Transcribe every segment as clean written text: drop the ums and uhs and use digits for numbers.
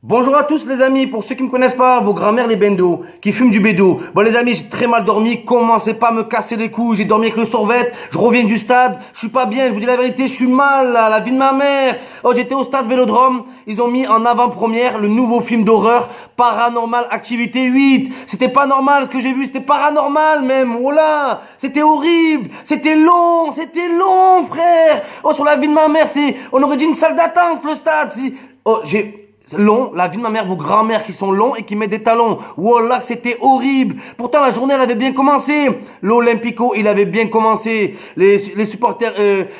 Bonjour à tous les amis, pour ceux qui me connaissent pas, vos grand-mères les bendos, qui fument du bédo. Bon les amis, j'ai très mal dormi, commencez pas à me casser les couilles, j'ai dormi avec le Sorvette, je reviens du stade, je suis pas bien, je vous dis la vérité, je suis mal là, la vie de ma mère. Oh j'étais au stade Vélodrome, ils ont mis en avant-première le nouveau film d'horreur Paranormal Activité 8. C'était pas normal ce que j'ai vu, c'était paranormal même, voilà. C'était horrible, c'était long frère. Oh sur la vie de ma mère, on aurait dit une salle d'attente le stade. Oh long, la vie de ma mère, vos grands-mères qui sont longs et qui mettent des talons. Wallah, c'était horrible. Pourtant, la journée, elle avait bien commencé. L'Olympico, il avait bien commencé. Les supporters,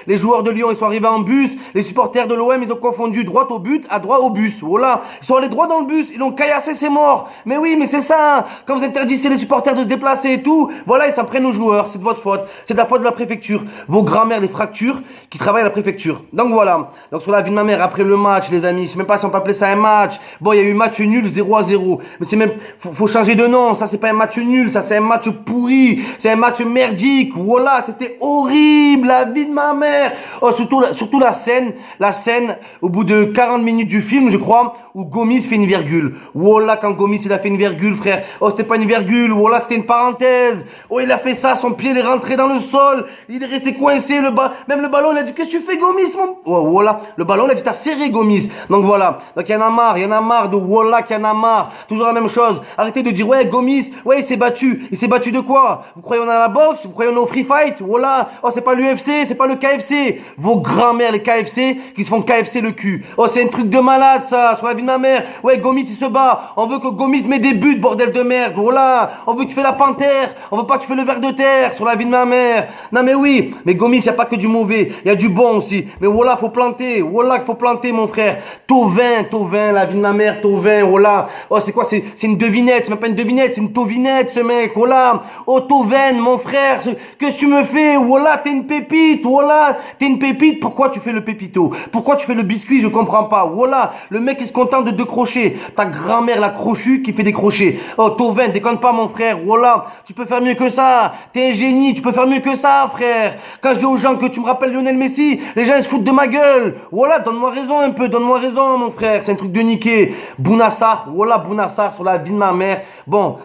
les joueurs de Lyon, ils sont arrivés en bus. Les supporters de l'OM, ils ont confondu droite au but, à droite au bus. Voilà. Ils sont allés droit dans le bus. Ils l'ont caillassé, c'est mort. Mais oui, mais c'est ça. Quand vous interdisez les supporters de se déplacer et tout, voilà, ils s'en prennent aux joueurs. C'est de votre faute. C'est de la faute de la préfecture. Vos grands-mères, les fractures, qui travaillent à la préfecture. Donc voilà. Donc sur la vie de ma mère, après le match, les amis, je sais même pas si on peut appeler ça un match. Bon, il y a eu match nul 0-0. Mais c'est même, faut changer de nom. Ça, c'est pas un match nul. Ça, c'est un match pourri. C'est un match merdique. Voilà, c'était horrible. La vie de ma mère. Oh, surtout la scène, au bout de 40 minutes du film, je crois, où Gomis fait une virgule. Voilà, quand Gomis, il a fait une virgule, frère. Oh, c'était pas une virgule. Voilà, c'était une parenthèse. Oh, il a fait ça. Son pied, il est rentré dans le sol. Il est resté coincé. Même le ballon, il a dit, qu'est-ce que tu fais, Gomis, mon? Oh, voilà. Le ballon, il a dit, t'as serré, Gomis. Donc voilà. Donc il y en a marre. Il y en a marre de Wallah, qu'il y en a marre. Toujours la même chose. Arrêtez de dire, ouais, Gomis, ouais, il s'est battu. Il s'est battu de quoi? Vous croyez on est à la boxe? Vous croyez on est au free fight? Wallah. Oh, c'est pas l'UFC, c'est pas le KFC. Vos grands-mères, les KFC, qui se font KFC le cul. Oh, c'est un truc de malade, ça, sur la vie de ma mère. Ouais, Gomis, il se bat. On veut que Gomis mette des buts, bordel de merde. Wallah. On veut que tu fais la panthère. On veut pas que tu fais le ver de terre, sur la vie de ma mère. Non, mais oui. Mais Gomis, il y a pas que du mauvais. Il y a du bon aussi. Mais Wallah, faut planter. Wallah, qu'il faut planter, mon frère. Tovin, la vie de ma mère, Tovin, oh là. Oh, c'est quoi, c'est une devinette, c'est même pas une devinette, c'est une tovinette, ce mec, oh là. Oh, Tovin, mon frère, qu'est-ce que tu me fais, oh là, t'es une pépite, oh là, t'es une pépite, pourquoi tu fais le pépito? Pourquoi tu fais le biscuit, je comprends pas, oh là. Le mec, il se contente de 2 crochets. Ta grand-mère, la crochue, qui fait des crochets. Oh, Tovin, déconne pas, mon frère, oh là. Tu peux faire mieux que ça, t'es un génie, tu peux faire mieux que ça, frère. Quand je dis aux gens que tu me rappelles Lionel Messi, les gens, ils se foutent de ma gueule. Voilà, donne-moi raison un peu, donne-moi raison, mon frère, c'est un truc de niquer. Bounassar, voilà Bounassar sur la vie de ma mère. Bon,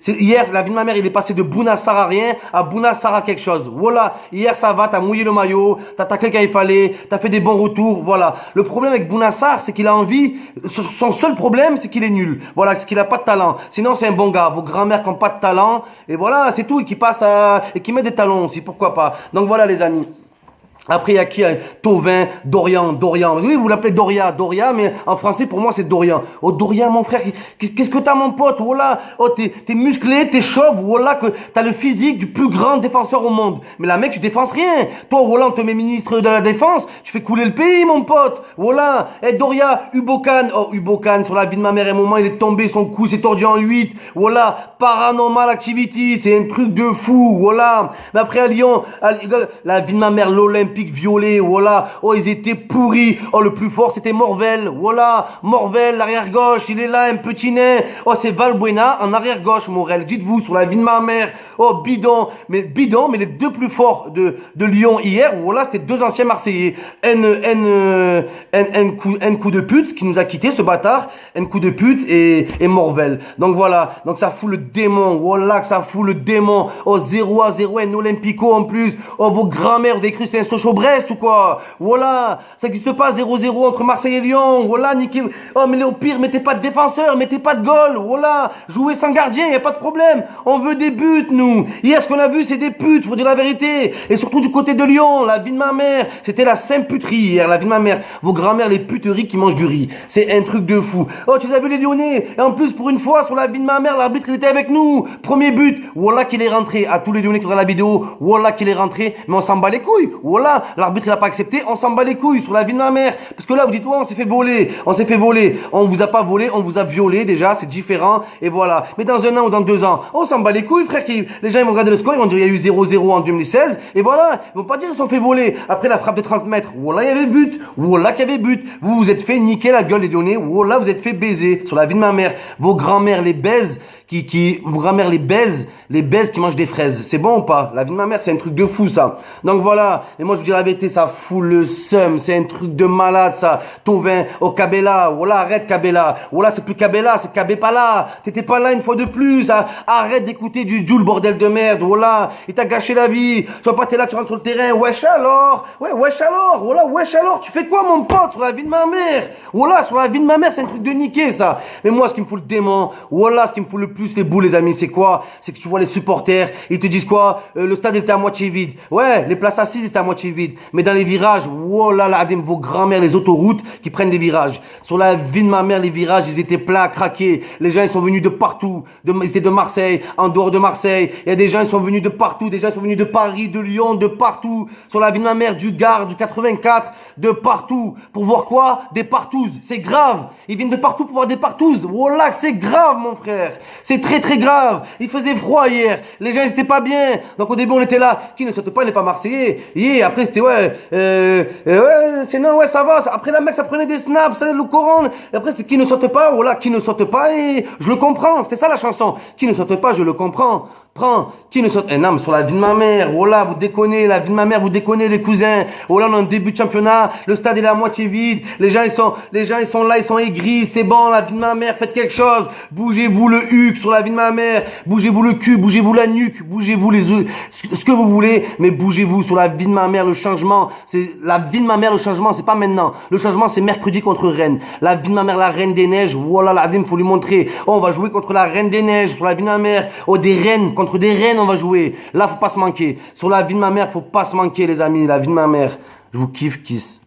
hier, la vie de ma mère, il est passé de Bounassar à rien à Bounassar à quelque chose. Voilà, hier ça va, t'as mouillé le maillot, t'as taclé quand il fallait, t'as fait des bons retours, voilà. Le problème avec Bounassar, c'est qu'il a envie, son seul problème, c'est qu'il est nul. Voilà, c'est qu'il a pas de talent. Sinon, c'est un bon gars. Vos grand-mères qui ont pas de talent, et voilà, c'est tout, et qui passe et qui met des talons aussi, pourquoi pas. Donc voilà les amis. Après, il y a qui? Tovin, Dorian. Oui, vous l'appelez Doria, mais en français, pour moi, c'est Dorian. Oh, Dorian, mon frère, qu'est-ce que t'as, mon pote? Voilà. Oh, t'es musclé, t'es chauve, voilà, que t'as le physique du plus grand défenseur au monde. Mais là, mec, tu défenses rien. Toi, voilà, on te met ministre de la Défense, tu fais couler le pays, mon pote. Voilà. Eh, Doria, Ubokan. Oh, Ubokan, sur la vie de ma mère, à un moment, il est tombé, son cou s'est tordu en 8. Voilà. Paranormal Activity, c'est un truc de fou, voilà. Mais après, à Lyon, la vie de ma mère, l'Olympique violet, voilà. Oh, ils étaient pourris. Oh, le plus fort, c'était Morvel, voilà. Morvel, l'arrière gauche, il est là, un petit nain. Oh, c'est Valbuena en arrière gauche, Morel. Dites-vous, sur la vie de ma mère. Oh, bidon, mais les deux plus forts de Lyon hier, voilà, c'était 2 anciens Marseillais. Un coup de pute qui nous a quitté, ce bâtard. Un coup de pute et Morvel. Donc voilà. Donc ça fout le démon. Voilà, que ça fout le démon. Oh, 0-0, un Olympico en plus. Oh, vos grand-mères, vous avez cru que c'était un Sochaux-Brest ou quoi? Voilà. Ça n'existe pas 0-0 entre Marseille et Lyon. Voilà, niquez. Oh, mais au pire, mettez pas de défenseur, mettez pas de goal. Voilà. Jouez sans gardien, y a pas de problème. On veut des buts, nous. Hier, ce qu'on a vu, c'est des putes, faut dire la vérité. Et surtout du côté de Lyon, la vie de ma mère. C'était la Saint-Puterie hier, la vie de ma mère. Vos grand-mères, les puteries qui mangent du riz. C'est un truc de fou. Oh, tu as vu les Lyonnais? Et en plus, pour une fois, sur la vie de ma mère, l'arbitre, il était avec nous. Premier but. Voilà qu'il est rentré. À tous les Lyonnais qui regardent la vidéo, voilà qu'il est rentré. Mais on s'en bat les couilles. Voilà. L'arbitre, il a pas accepté. On s'en bat les couilles sur la vie de ma mère. Parce que là, vous dites, ouais, on s'est fait voler. On s'est fait voler. On vous a pas volé, on vous a violé déjà. C'est différent. Et voilà. Mais dans 1 an ou dans 2 ans, on s'en bat les couilles, frère. Les gens, ils vont regarder le score, ils vont dire, il y a eu 0-0 en 2016, et voilà. Ils vont pas dire, ils se sont fait voler. Après la frappe de 30 mètres, voilà, il y avait but. Voilà qu'il y avait but. Vous vous êtes fait niquer la gueule, les Lyonnais. Voilà, vous êtes fait baiser. Sur la vie de ma mère. Vos grands-mères les baisent, vos grands-mères les baisent qui mangent des fraises. C'est bon ou pas? La vie de ma mère, c'est un truc de fou, ça. Donc voilà. Et moi, je vous dis la vérité, ça fout le seum. C'est un truc de malade, ça. Ton vin au Cabella. Voilà, arrête, Cabella. Voilà, c'est plus Cabella, c'est Cabépala. T'étais pas là une fois de plus. Hein. Arrête d'écouter du Joule, bordel de merde. Voilà. Il t'a gâché la vie. Tu vois pas, t'es là, tu rentres sur le terrain. Wesh alors. Ouais, wesh alors. Voilà, wesh alors. Tu fais quoi, mon pote, sur la vie de ma mère? Voilà, sur la vie de ma mère, c'est un truc de niquer, ça. Mais moi, ce qui me fout le démon, voilà, ce qui me fout le plus les boules, les amis, c'est quoi? C'est que tu vois les supporters, ils te disent quoi? Le stade, il était à moitié vide. Ouais, les places assises étaient à moitié vides. Mais dans les virages, voilà, là, vos grands-mères, les autoroutes qui prennent des virages. Sur la vie de ma mère, les virages, ils étaient pleins à craquer. Les gens, ils sont venus de partout. Ils étaient de Marseille, en dehors de Marseille. Il y a des gens, ils sont venus de partout. Des gens, ils sont venus de Paris, de Lyon, de partout. Sur la vie de ma mère, du Gard, du 84, de partout. Pour voir quoi? Des partouzes. C'est grave. Ils viennent de partout pour voir des partouzes. Voilà, c'est grave, mon frère. C'est très, très grave. Il faisait froid hier. Les gens, ils étaient pas bien. Donc, au début, on était là. Qui ne saute pas, il n'est pas marseillais. Et après, c'était, sinon, ouais, ça va. Après, la mec, ça prenait des snaps, ça, le Coran. Et après, c'était qui ne saute pas. Voilà, qui ne saute pas. Et je le comprends. C'était ça, la chanson. Qui ne saute pas, je le comprends. Prends, qui ne saute. Eh non, mais sur la vie de ma mère, voilà, vous déconnez, la vie de ma mère, vous déconnez, les cousins. Voilà, on est en début de championnat, le stade il est à moitié vide, les gens ils sont là, ils sont aigris, c'est bon, la vie de ma mère, faites quelque chose. Bougez-vous le huc sur la vie de ma mère, bougez-vous le cul, bougez-vous la nuque, bougez-vous les œufs, ce que vous voulez, mais bougez-vous sur la vie de ma mère, le changement, c'est la vie de ma mère, le changement, c'est pas maintenant. Le changement, c'est mercredi contre Rennes. La vie de ma mère, la reine des neiges, voilà, l'Adim, faut lui montrer. Oh, on va jouer contre la reine des neiges, sur la vie de ma mère. Oh, des reines, contre des reines, on va jouer. Là, faut pas se manquer. Sur la vie de ma mère, faut pas se manquer, les amis. La vie de ma mère. Je vous kiffe, kiss.